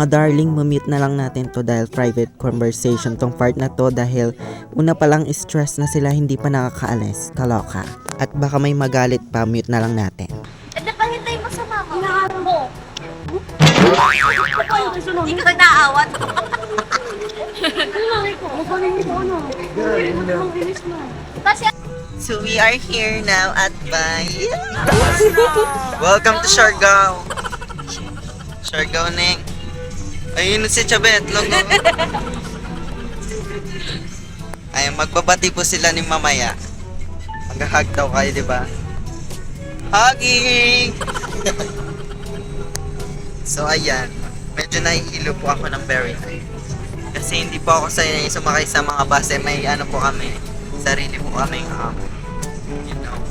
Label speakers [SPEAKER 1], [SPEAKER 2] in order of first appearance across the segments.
[SPEAKER 1] Mga darling, mamute na lang natin to dahil private conversation tong part na to dahil una pa lang stress na sila hindi pa nakakaalis. Kaloka. At baka may magalit pa, mute na lang natin.
[SPEAKER 2] Napahintay mo sa mama. Inaawat mo.
[SPEAKER 3] Hindi ka naaawat.
[SPEAKER 2] Kasi
[SPEAKER 1] So we are here now at Bay. Welcome to Siargao. Siargao, Neng. Ayun si Chabet, logo. Ay, magbabati po sila ni mamaya. Mag-hug daw kayo, di ba? Hugging! So, ayan. Medyo nahihilo po ako ng very high. Kasi hindi po ako sanay sumakay sa mga bus. May ano po kami. Sarili po kami. You know.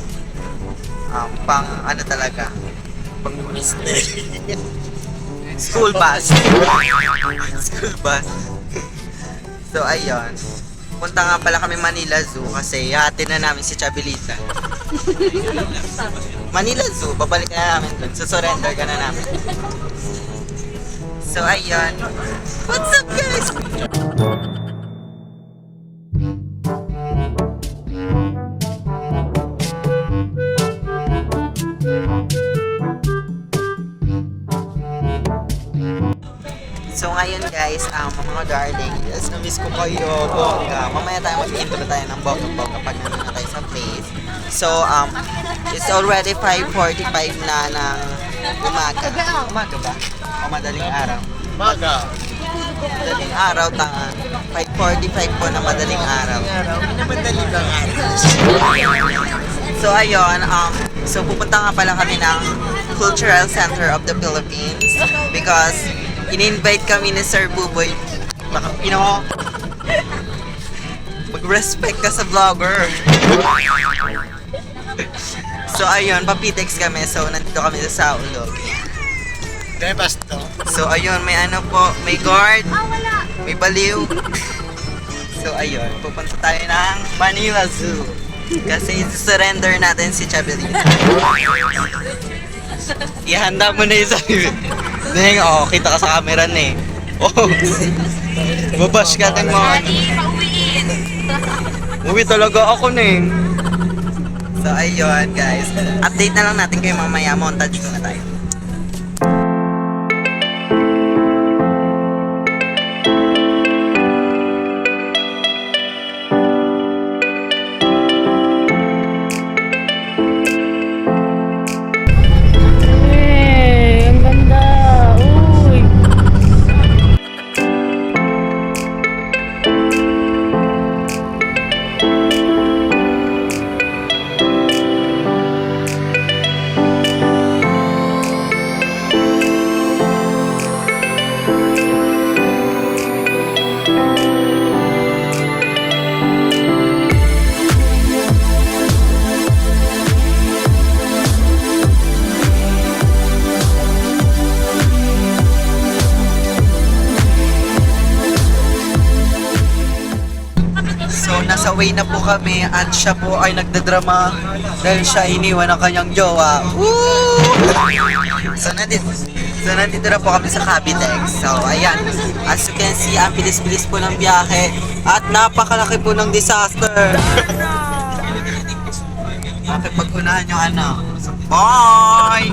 [SPEAKER 1] Pang ano talaga. Pang school bus. School bus. So, ayun. Punta nga pala kami Manila Zoo kasi hati na namin si Chabelita. Manila Zoo, babalik na namin dun. So, surrender ka na namin. So, ayun. What's up, guys? So ngayon guys, mga darling, yes, na-miss ko kayo, bongga. Mamaya tayo mag-intro tayo ng bongga-bongga pag nandun na tayo sa place. So, it's already 5:45 na ng umaga. Umaga ba? O madaling araw?
[SPEAKER 4] Maga.
[SPEAKER 1] Madaling araw, tanga. 5:45 po na madaling araw.
[SPEAKER 4] Madali lang.
[SPEAKER 1] So ayun, so pupunta nga pala kami ng Cultural Center of the Philippines because in-invite kami ni Sir Buboy. Baka, you know, mag-respect ka sa vlogger. So ayun, papitex kami. So nandito kami sa Saulo.
[SPEAKER 4] Debas to.
[SPEAKER 1] So ayun, may ano po, may guard,
[SPEAKER 2] wala.
[SPEAKER 1] may baliw. So ayun, pupunta tayo ng Manila Zoo. Kasi surrender natin si Chabelita. Ihanda mo na yung sabi. Neng, kita ka sa camera na eh. Babash ka ng mga...
[SPEAKER 3] Pauwiin.
[SPEAKER 1] Uwi talaga ako, Neng. So, ayun, guys. Update na lang natin kayo mamaya. Montage muna tayo.
[SPEAKER 2] Ang ganda. Uy.
[SPEAKER 1] So, nasa way na po kami at siya po ay nagdadrama dahil siya iniwan ng kanyang jowa. Woo! So, nandito na po kami sa Cavitex. So, ayan. As you can see, ang bilis-bilis po ng biyahe at napakalaki po ng disaster. Makipag-unahan yung ano. Bye!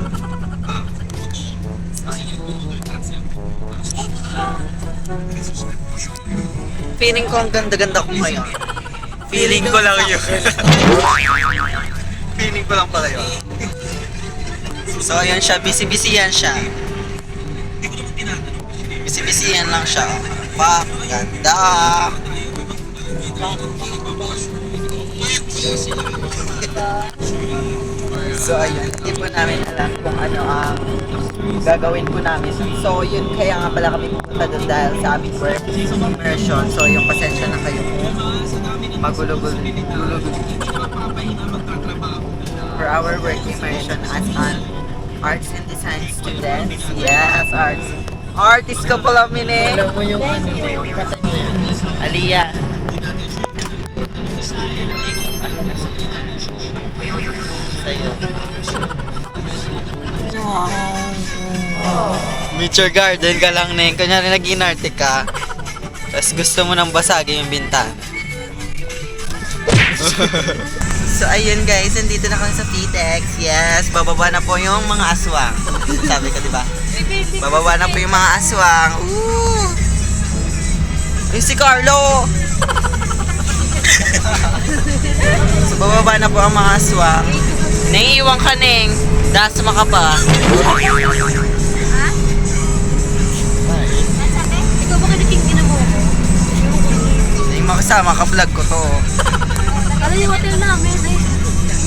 [SPEAKER 1] Feeling ko ang ganda-ganda ko ngayon. Feeling ko lang yun. Feeling ko lang pala yun. So, ayan siya. Busy-busy yan siya. Busy-busy yan lang siya. Pa, ganda. So, ayun. Hindi po namin alam kung ano ang gagawin po namin. So, yun. Kaya nga pala kami pupunta doon dahil sa aming work immersion. So, yung pasensya na kayo magulo-gulo. For our work immersion as an arts and design student. Yes, arts. Artist ka pala, Mine.
[SPEAKER 4] Alam mo yung ano,
[SPEAKER 1] Aliyah. Sa'yo. Nature garden ka lang, Neng. Kunyari nag-inarte ka. Tapos gusto mo nang basagin yung bintana. So, ayun guys. Nandito na kami sa PTEX. Yes, bababa na po yung mga aswang. Sabi ko, di ba? Bababa na po yung mga aswang. Ooh! Yung si Carlo! So, bababa na po ang mga aswang. Neng, iwan ka, Neng. Dasma ka pa.
[SPEAKER 3] Ikaw ba kinikin mo?
[SPEAKER 1] Neng, makasama ka, vlog ko to.
[SPEAKER 3] Ano yung hotel namin eh?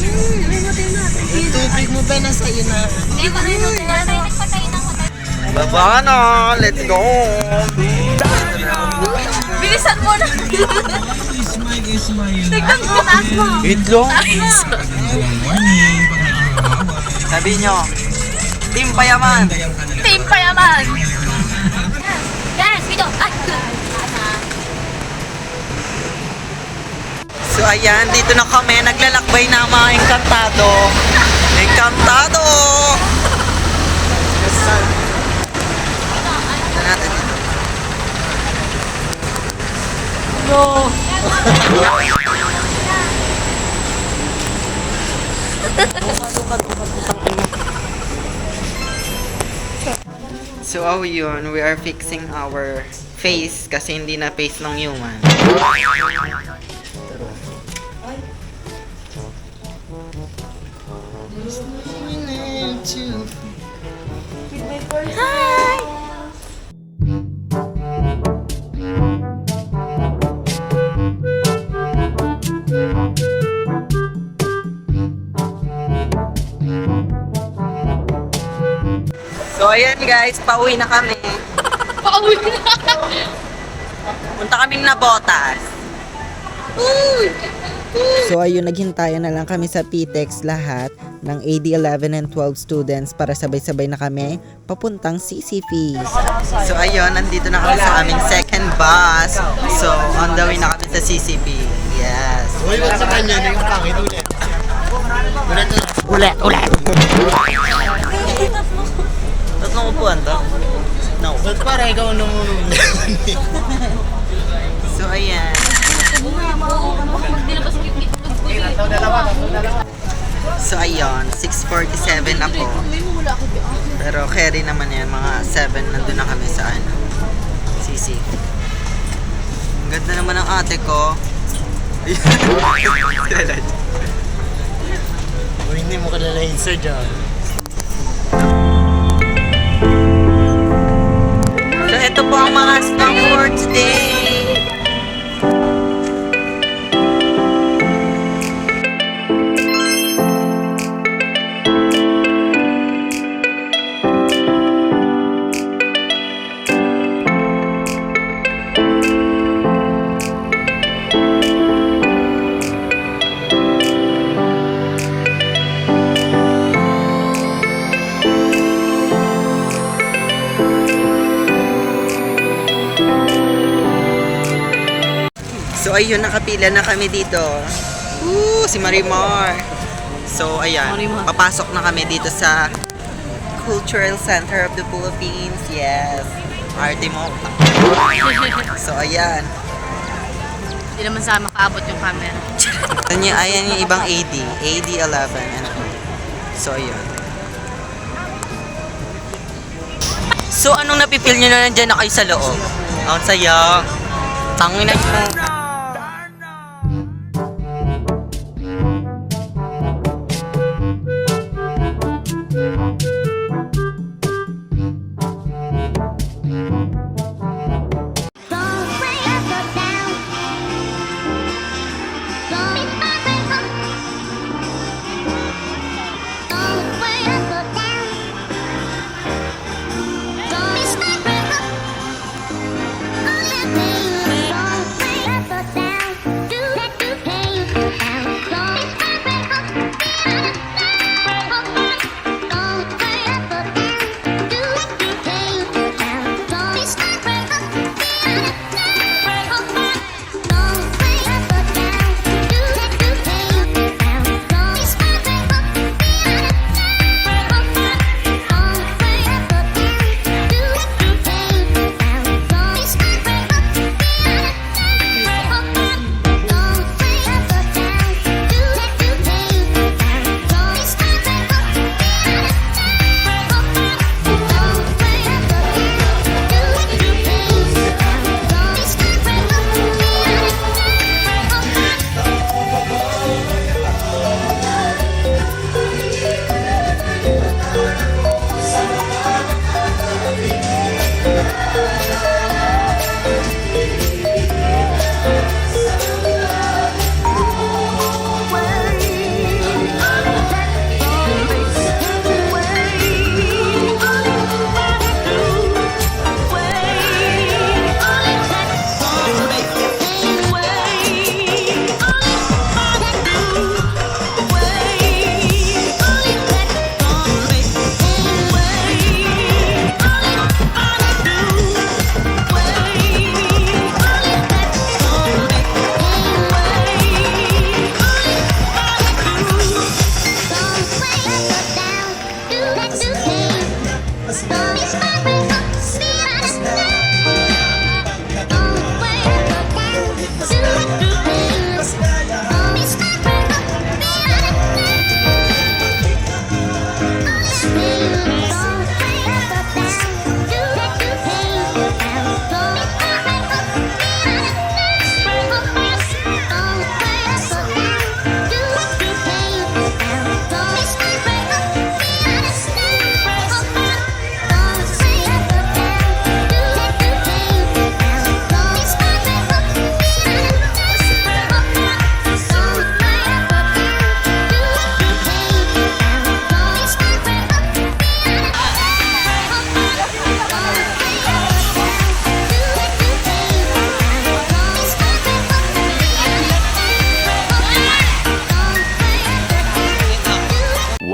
[SPEAKER 3] Yung hotel natin.
[SPEAKER 4] Tubig mo ba nasa iyo na?
[SPEAKER 3] Hindi ba rin hotel natin? Nagpatay ng hotel.
[SPEAKER 1] Baba na! Let's go!
[SPEAKER 3] Bilisan mo na! Tignan mo, taas mo!
[SPEAKER 1] Itlong! Sabi nyo, Team Payaman!
[SPEAKER 3] Team Payaman! Yes, video! Ay!
[SPEAKER 1] So ayan, dito na kami. Naglalakbay na ang mga engkantado. Engkantado! Ito natin dito. No! So yun, we are fixing our face kasi hindi na face ng human. So ayan guys, pauwi na kami.
[SPEAKER 2] Pauwi na.
[SPEAKER 1] Punta kaming Nabotas. So ayun, naghintayan na lang kami sa PTEX lahat ng AD 11 and 12 students para sabay-sabay na kami papuntang CCP. So ayun, nandito na kami sa aming second bus. So on the way na kami sa CCP. Yes.
[SPEAKER 4] Uy, wag sa kanya na yung pangit ulit.
[SPEAKER 1] Ulit. Tatlong upuan to? No.
[SPEAKER 4] Ba't para ikaw nung
[SPEAKER 1] So ayan. So ayun, 6:47 na po. Pero carry naman yan, mga 7 nandun na kami sa ano, CC. Ang ganda naman ng ate ko.
[SPEAKER 4] Uy, hindi mo kalalain sir dyan.
[SPEAKER 1] So ito po ang mga spam for today. So ayun, nakapila na kami dito. Si Marimar. So ayan, papasok na kami dito sa Cultural Center of the Philippines. Yes. Arte mo. So ayan.
[SPEAKER 3] Hindi naman sana makaabot yung camera.
[SPEAKER 1] Ayan yung ibang AD. AD 11 and so ayun. So anong napipil nyo na nandyan na kayo sa loob? Ang saya. Tangin na nyo.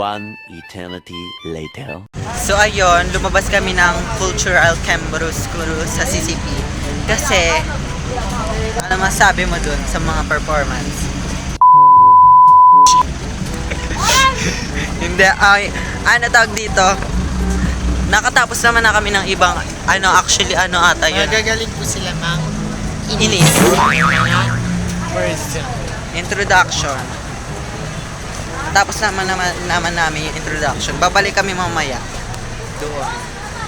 [SPEAKER 5] One eternity later.
[SPEAKER 1] So ayun, lumabas kami ng Cultural Cambrus sa CCP. Kasi, ano masabi mo dun sa mga performance? Hindi, ay, ano tawag dito? Nakatapos naman na kami ng ibang, actually, ata yun.
[SPEAKER 4] Magagaling po sila, mang.
[SPEAKER 1] Inis.
[SPEAKER 4] First.
[SPEAKER 1] Introduction. Tapos naman namin yung introduction. Babalik kami mamaya. Doon.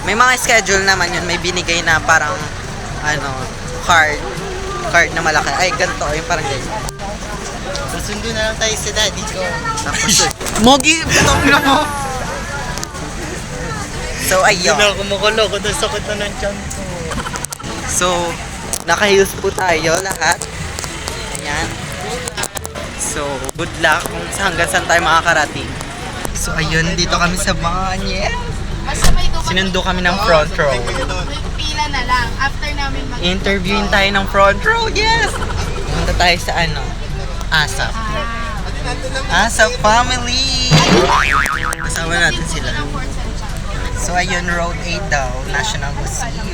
[SPEAKER 1] May mga schedule naman yun. May binigay na parang, card na malaki. Ay, ganito. Yung parang ganyan.
[SPEAKER 4] Susundo na lang tayo sa daddy ko.
[SPEAKER 1] Tapos, Mogi! Patong na mo! So, ayun.
[SPEAKER 4] Hindi na ako kumukulo. Kung sakit na ng tiyan ko.
[SPEAKER 1] So, naka-heels po tayo lahat. Ayan. So, good luck kung hanggang saan tayo makakarating. So, ayun, dito kami sa Manye.
[SPEAKER 2] Basta may dumating.
[SPEAKER 1] Sinundo kami ng front row.
[SPEAKER 2] Pila na lang. After namin
[SPEAKER 1] Interviewin tayo ng front row, yes! Punta tayo sa ASAP. ASAP family! Kasama natin sila. So, ayun, Road 8 daw, National Museum.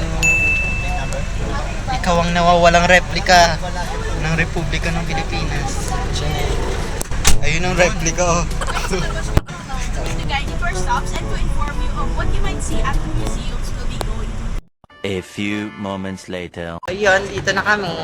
[SPEAKER 1] Ikaw ang nawawalang replika ng Republika ng Pilipinas. Ayun ang replika, oh.
[SPEAKER 2] to guide you to our stops and to inform you of what you might see at the museums we'll be going to.
[SPEAKER 5] A few moments later.
[SPEAKER 1] Ayun, dito na kami.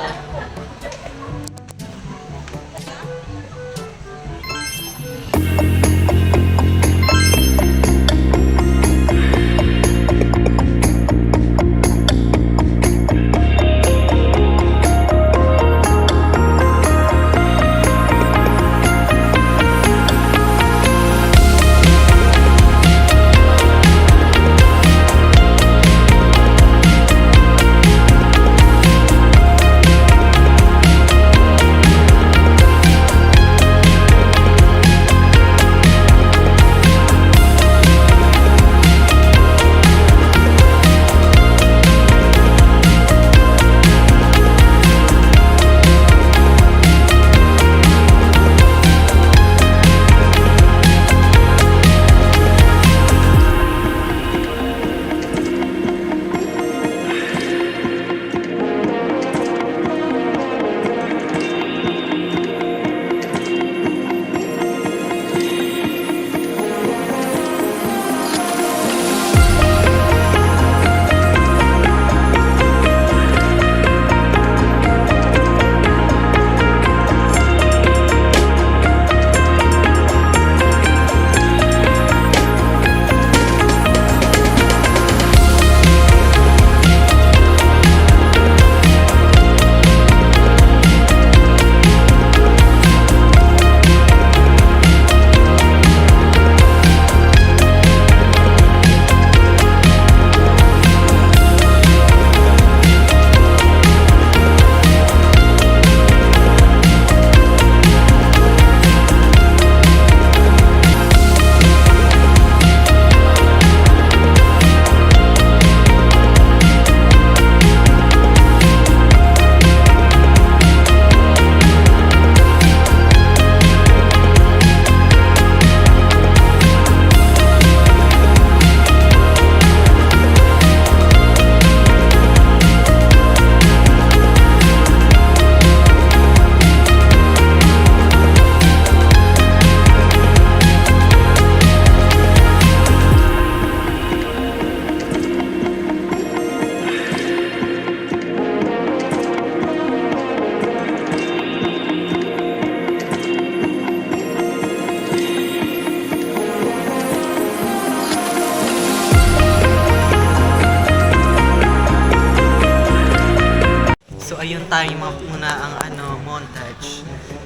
[SPEAKER 1] ayun tayo muna ang montage.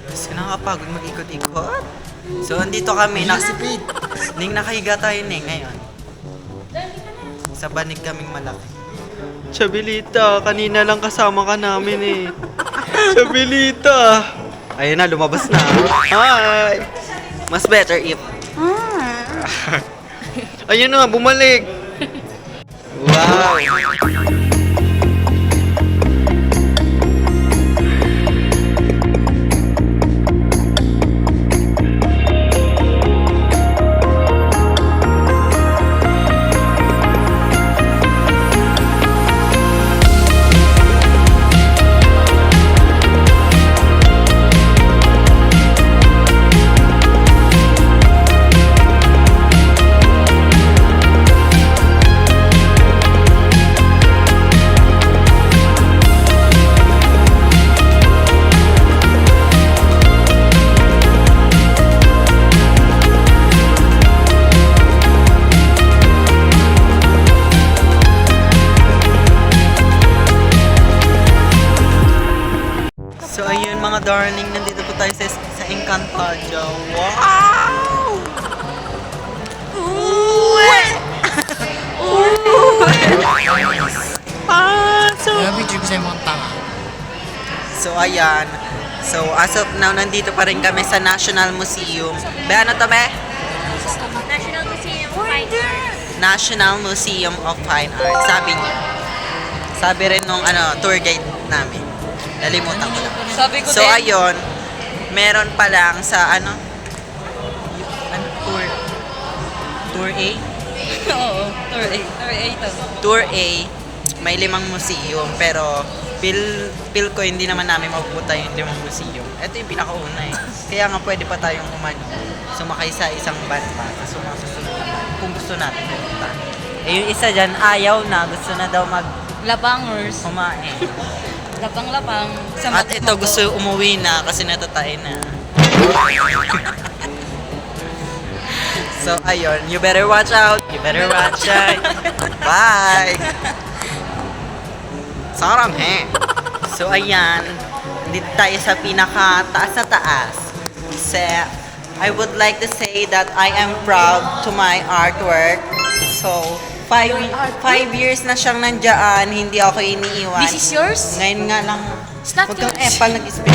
[SPEAKER 1] Tapos nakakapagod mag-ikot-ikot. So, andito kami. Ning nakahiga tayo ngayon. Sa banig kaming malaki. Chabilita, kanina lang kasama ka namin eh. Chabilita! Ayun na, lumabas na. Hi! Mas better if... Ayun na, bumalik! Wow! darling, nandito po tayo sa Encantadia. Wow!
[SPEAKER 4] Video ko sa'yo mga tanga.
[SPEAKER 1] So, ayan. So, as of now, nandito pa rin kami sa National Museum. Be, ano to, be?
[SPEAKER 3] National Museum of Fine Arts.
[SPEAKER 1] National Museum of Fine Arts. Sabi niya. Sabi rin nung tour guide namin. Nalimutan ko lang.
[SPEAKER 3] Sabi ko
[SPEAKER 1] So, ayun. Meron pa lang sa tour? Tour A?
[SPEAKER 3] Oo, Tour A. Tour A to.
[SPEAKER 1] Tour A, may 5 museum. Pero, feel ko hindi naman namin mapupunta yung 5 museum. Ito yung pinakauna eh. Kaya nga pwede pa tayong sumakay sa isang van pa. Sa susunod naman. Kung gusto natin pumunta. Eh, yung isa dyan, ayaw na. Gusto na daw
[SPEAKER 3] Lapangers.
[SPEAKER 1] kumain.
[SPEAKER 3] Lapang-lapang. Sa
[SPEAKER 1] At ito gusto umuwi na kasi natatay na. So, ayun. You better watch out. You better watch out. Bye! Sarang he. So, ayan. Dito tayo sa pinaka-taas na taas. So, I would like to say that I am proud to my artwork. So, 5 years na siyang nandiyan. Hindi ako iniiwan.
[SPEAKER 3] This is yours?
[SPEAKER 1] Ngayon nga lang.
[SPEAKER 3] It's not
[SPEAKER 1] Huwag kang
[SPEAKER 3] yours.
[SPEAKER 1] epal nag-spin.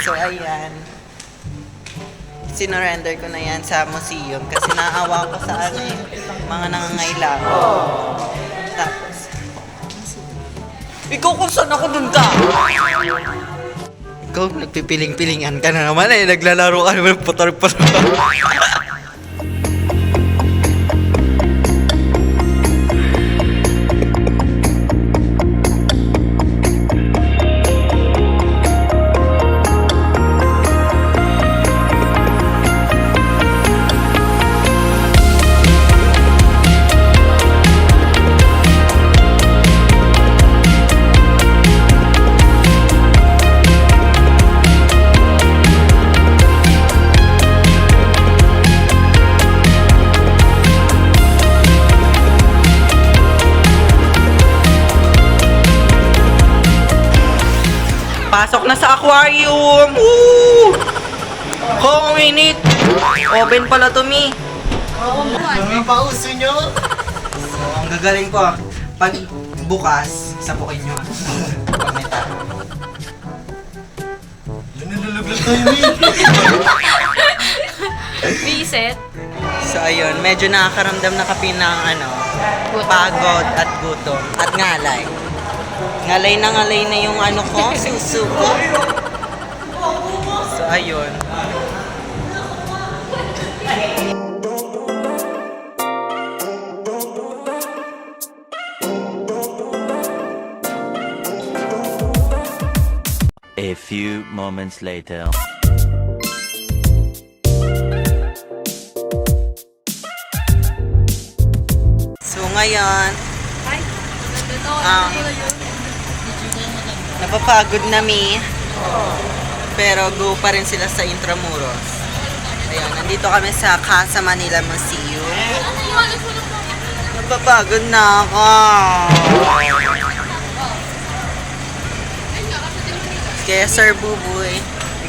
[SPEAKER 1] So, ayan. Sinorender ko na yan sa museum kasi naawa ko sa mga nangangailangan. Tapos, ikaw kung saan ako dun ka? Ikaw, nagpipiling-pilingan ka na naman eh. Naglalaro ka naman putar-putar. Pasok na sa aquarium! Woo! Kung minute! Open pala to, mi.
[SPEAKER 4] Ano pa uso nyo?
[SPEAKER 1] So, ang gagaling ko, pag bukas, sapukin nyo. Pag may tao.
[SPEAKER 4] Naluluglag tayo
[SPEAKER 3] Reset.
[SPEAKER 1] So, ayun, medyo nakakaramdam na kami ng pagod at gutom at ngalay. Ngalay na yung ko, suso ko. So, ayun.
[SPEAKER 5] A few moments later.
[SPEAKER 1] So, ngayon, napapagod na mi. Pero go pa rin sila sa Intramuros. Ayun, nandito kami sa Casa Manila Museum. Napapagod na ako. Kaya Sir Buboy,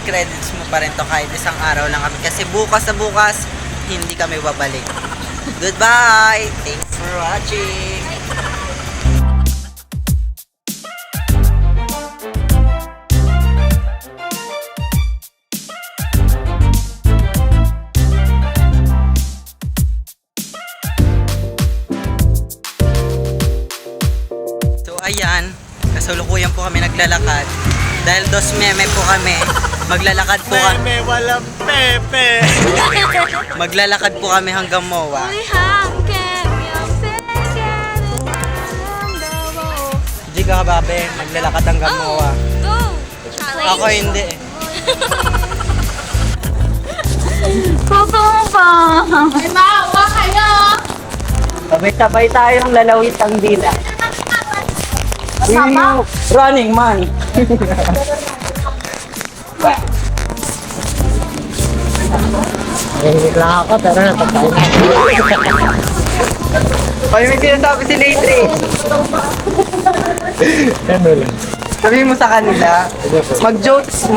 [SPEAKER 1] i-credits mo pa rin to kahit isang araw lang kami. Kasi bukas na bukas, hindi kami babalik. Goodbye! Thanks for watching! So ayan, kasulukuyan po kami naglalakad. Dahil 2 meme po kami, maglalakad po kami.
[SPEAKER 4] Meme, walang pepe.
[SPEAKER 1] Maglalakad po kami hanggang MOA. Hindi ka babe, maglalakad hanggang MOA.
[SPEAKER 3] Go!
[SPEAKER 1] Ako hindi eh.
[SPEAKER 3] Totoo ba? Ay, maawa kayo!
[SPEAKER 1] Sabay-sabay tayong lalawit ang dila.
[SPEAKER 3] Kasama?
[SPEAKER 1] Running man.
[SPEAKER 4] Lang ako, pero natatay na.
[SPEAKER 1] Ay, may sinasabi si Latry.
[SPEAKER 4] Ano lang.
[SPEAKER 1] Sabihin mo sa kanila,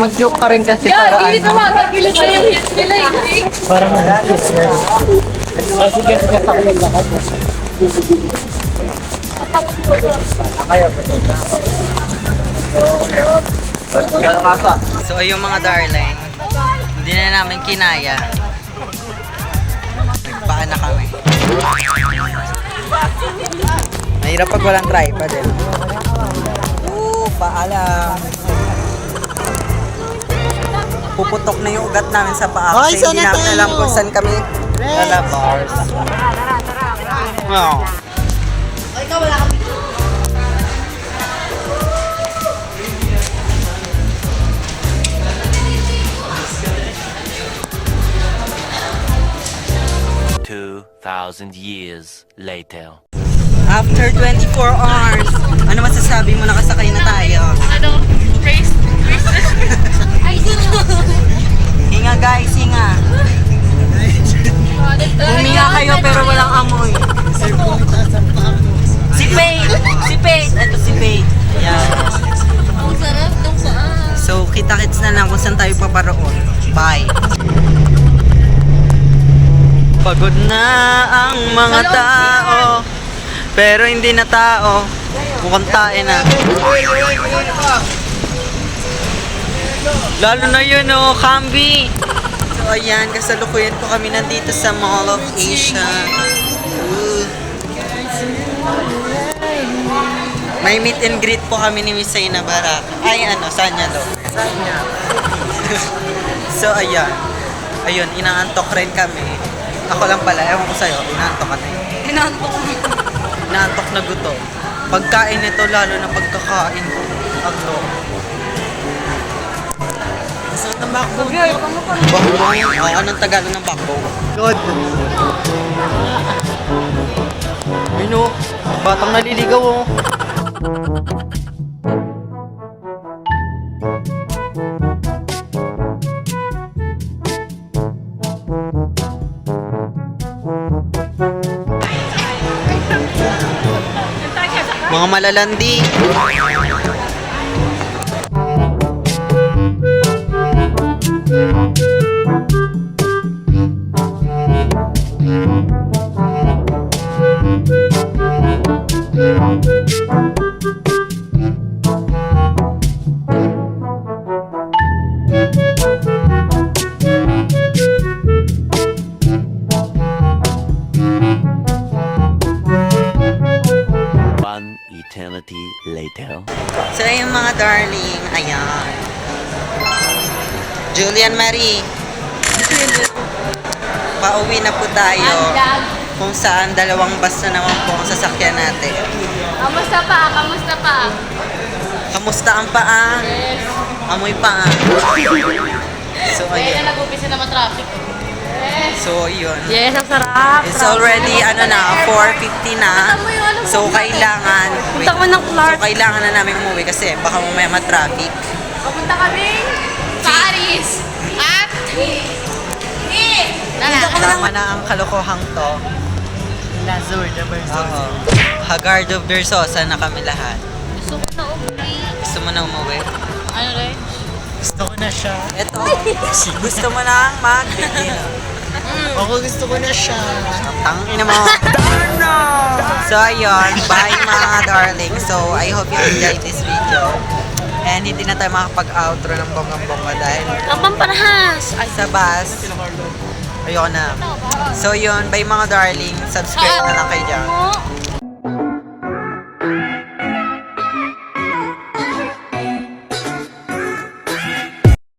[SPEAKER 1] mag-joke ka rin kasi para
[SPEAKER 3] Hindi
[SPEAKER 1] ano.
[SPEAKER 3] naman, nagilit na yung hits nila eh.
[SPEAKER 4] Parang yes, yes. Sige, sige, sa akin lahat.
[SPEAKER 1] So yung mga darling, hindi na namin kinaya. Nagpaan na kami. Mahirap pag walang tripod eh. Paalam. Puputok na yung ugat namin sa paa.
[SPEAKER 4] Ay,
[SPEAKER 1] Kasi
[SPEAKER 4] saan
[SPEAKER 1] hindi
[SPEAKER 4] na
[SPEAKER 1] namin
[SPEAKER 4] tayo?
[SPEAKER 1] alam kung saan kami lalabas. Wow.
[SPEAKER 5] Two 2,000 years later.
[SPEAKER 1] After 24 hours, ano masasabi mo, nakasakay na tayo?
[SPEAKER 2] Ano? Praise
[SPEAKER 3] Ay, dito.
[SPEAKER 1] Hinga guys, hinga. Huminga kayo pero walang amoy. Si Paige! Si Paige! Ito si Paige. Yan.
[SPEAKER 3] Ang sarap nung saan.
[SPEAKER 1] So, kita-kits na lang kung saan tayo paparoon. Bye! Pagod na ang mga tao, pero hindi na tao. Mukhang tae na. Lalo na yun, oh, Kambi! So, ayan, kasalukuyan po kami nandito sa Mall of Asia. Ooh. May meet and greet po kami ni Miss Zaina Barak. Ay, ano, Sanya do. Sanya. So, ayan. Ayun, inaantok rin kami. Ako lang pala, ewan ko sa'yo, inaantok ka na yun.
[SPEAKER 3] Hinantok mo.
[SPEAKER 1] Inaantok na gutom. Pagkain nito, lalo na pagkakain ko. Aglo.
[SPEAKER 4] Masakit ang backbone.
[SPEAKER 1] Backbone? Oh, anong Tagalog ng backbone?
[SPEAKER 4] God.
[SPEAKER 1] Ayun o, batang naliligaw oh. Mga malalandi.
[SPEAKER 5] One eternity later.
[SPEAKER 1] So yung mga darling, ayan. Julian Marie. Pauwi na po tayo. Kung saan dalawang bus na naman po ang sasakyan natin.
[SPEAKER 3] Kamusta pa? Kamusta pa?
[SPEAKER 1] Kamusta ang paa?
[SPEAKER 3] Yes.
[SPEAKER 1] Amoy paa. So
[SPEAKER 3] Kaya
[SPEAKER 1] ayun.
[SPEAKER 3] na nag-upisa na matraffic. Yes.
[SPEAKER 1] So yun.
[SPEAKER 3] Yes, ang sarap.
[SPEAKER 1] It's already ano na, 4:50 na. So kailangan, wait.
[SPEAKER 3] Punta kami ng Clark.
[SPEAKER 1] So kailangan na namin umuwi kasi baka mamaya ma-traffic.
[SPEAKER 3] Papunta kami Paris. At
[SPEAKER 1] Tama na ang kalokohang to.
[SPEAKER 4] Lazur, the person.
[SPEAKER 1] Oo. Hagardo Versosa na kami lahat.
[SPEAKER 3] gusto ko na umuwi.
[SPEAKER 1] Gusto mo na umuwi?
[SPEAKER 3] Ano rin?
[SPEAKER 4] Gusto ko na siya.
[SPEAKER 1] Eto, gusto mo na mag-begin.
[SPEAKER 4] Ako gusto ko na siya.
[SPEAKER 1] Tangina mo. So ayun, bye mga darling. So I hope you enjoyed this video. And hindi na tayo makapag-outro ng bonggang-bongga dahil
[SPEAKER 3] Ang pampanahas. Ay,
[SPEAKER 1] sa bus. Ayoko na. So yun, bye mga darling. Subscribe na lang kayo dyan.